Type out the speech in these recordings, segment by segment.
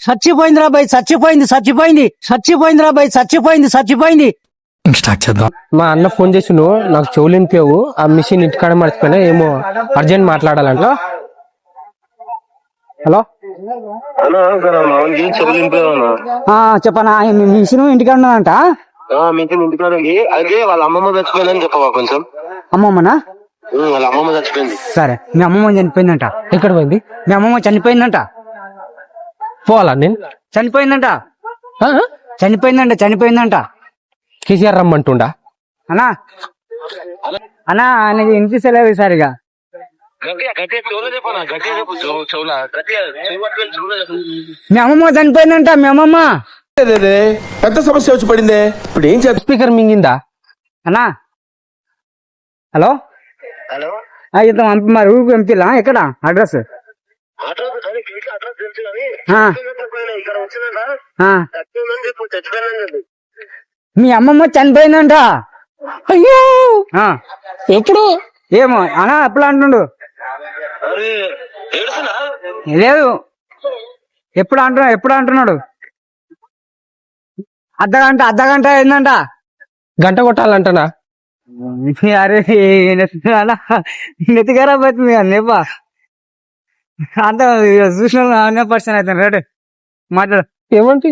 చచ్చిపోయిందిరా bye, చచ్చిపోయిందిరా bye, చచ్చిపోయింది. Start చేద్దాం. మా అన్న ఫోన్ చేసి నువ్వు నాకు చెవులు వినిపించవు, ఆ మిషన్ ఇంటికాడ మర్చిపోయినా, ఏమో అర్జెంట్ మాట్లాడాలంట. హలో చెప్పనా? మిషన్ ఇంటికాడ ఉన్నదంట. ఇంటికాడ అదే వాళ్ళ అమ్మమ్మ చచ్చిపోయిందని చెప్పవా కొంచెం. అమ్మమ్మనా? వాళ్ళ అమ్మమ్మ చచ్చిపోయింది. సరే, మీ అమ్మమ్మ చనిపోయిందంట. ఎక్కడ పోయింది? మీ అమ్మమ్మ చనిపోయిందంట. పోవాలా నేను? చనిపోయిందంట. కేసీఆర్ రమ్మంటుండా? అన్నా ఆయనకి వినిపిస్తలేదు సరిగా. మీ అమ్మమ్మ చనిపోయిందంట. మీ అమ్మమ్మ పెద్ద సమస్య వచ్చి పడిందే, ఇప్పుడు ఏం చేద్దాం? స్పీకర్ మింగిందా? అన్నా హలో ఇద్దాం పంపి, మరి ఊరికి పంపిలా? ఎక్కడ అడ్రస్? మీ అమ్మమ్మ చనిపోయిందంట. అయ్యో, ఎప్పుడు? ఏమో అన్నా ఎప్పుడు అంటుండు? లేదు, ఎప్పుడు అంటున్నాడు? అర్ధగంట అయిందంట. గంట కొట్టాలంటనా? అరే నెత్తిగారా పోతుంది నేపా అంత చూసిన పర్సన్ అయితే రేటు మాట్లాడు. ఏమంటే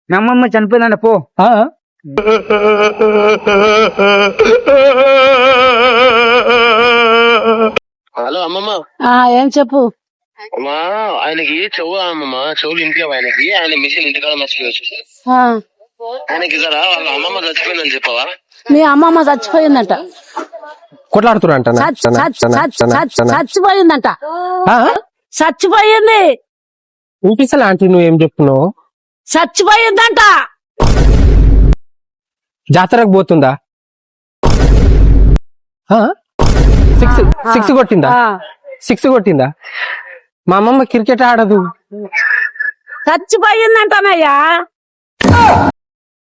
మీ అమ్మమ్మ చనిపోయిందంట. పో. హలో అమ్మమ్మ. ఏం చెప్పు. అమ్మా ఆయనకి చెవులు ఇంటికి ఆయనకి, ఆయన మిషన్ ఇంటికాడ మర్చిపోవచ్చు. ఆయనకి కదా వాళ్ళ అమ్మమ్మ చచ్చిపోయిందని చెప్పవా? మీ అమ్మమ్మ చచ్చిపోయిందంట. కొట్లాడుతున్నా చచ్చిపోయిందంట. చచ్చిపోయింది. వినిపిస్తలే ఆంటీ, నువ్వేం చెప్తున్నావు? చచ్చిపోయిందంట. జాతరకు పోతుందా? సిక్స్ కొట్టిందా? మా అమ్మమ్మ క్రికెట్ ఆడదు. చచ్చిపోయిందంటనయ్యా.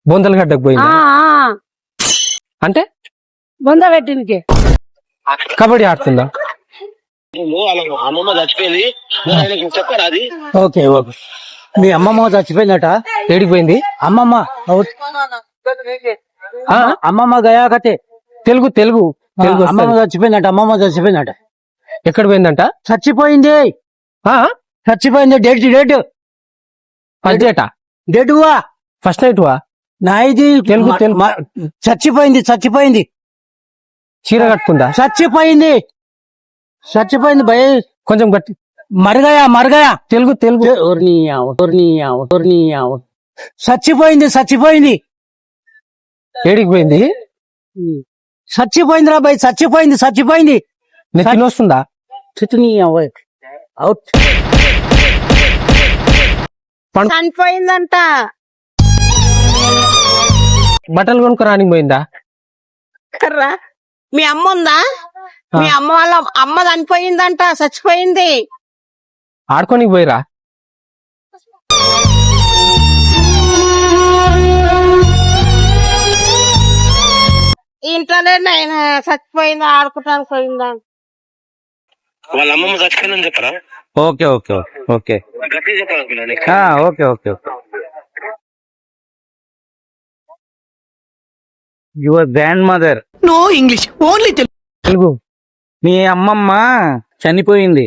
బొందలగడ్డకు పోయిందా? అంటే బొంద పెట్టింది. కబడ్డీ ఆడుతుందా? అమ్మమ్మ చచ్చిపోయింది, చెప్పారా అది? ఓకే. మీ అమ్మమ్మ చచ్చిపోయిందట. ఏడికి పోయింది అమ్మమ్మ? అమ్మమ్మ గయాకతే. తెలుగు అమ్మమ్మ చచ్చిపోయిందట. ఎక్కడ పోయిందంట? చచ్చిపోయింది. Date first data? Date first night వా? నాది తెలుగు. చచ్చిపోయింది. చీర కట్టుకుందా? చచ్చిపోయింది భయ. కొంచెం గట్టి. మరగయా. తెలుగు. చచ్చిపోయింది. ఏడికి పోయింది? చచ్చిపోయిందిరా బాయ్, చచ్చిపోయింది. నెత్తిన వస్తుందా? చనిపోయిందంట. బట్టలు కొనుక్కరానికి పోయిందా? మీ అమ్మ ఉందా? మీ అమ్మ వాళ్ళ అమ్మ చనిపోయిందంట. చచ్చిపోయింది. ఆడుకోనికి పోయిరా? ఇంట్లోనే నేను చచ్చిపోయిందా, ఆడుకుంటానికి పోయిందా? వాళ్ళ అమ్మమ్మ చచ్చిపోయిందని చెప్పరా? ఓకే. గట్టి చెప్పాలి. Okay. Your grandmother. No English, only Telugu. మీ అమ్మమ్మ చనిపోయింది.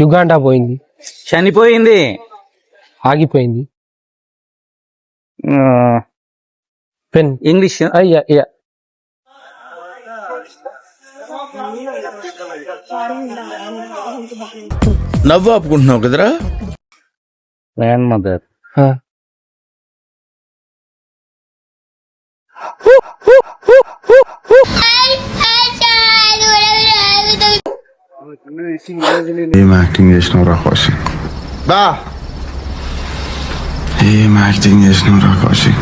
యుగాండా పోయింది. చనిపోయింది. ఆగిపోయింది. Pen English. అయ్యా. నవ్వు ఆపుకుంటున్నావు కదరా? Grandmother. ఏం యాక్టింగ్ చేసినవురా కౌశిక్? ఏం యాక్టింగ్ చేసినవురా కౌశిక్?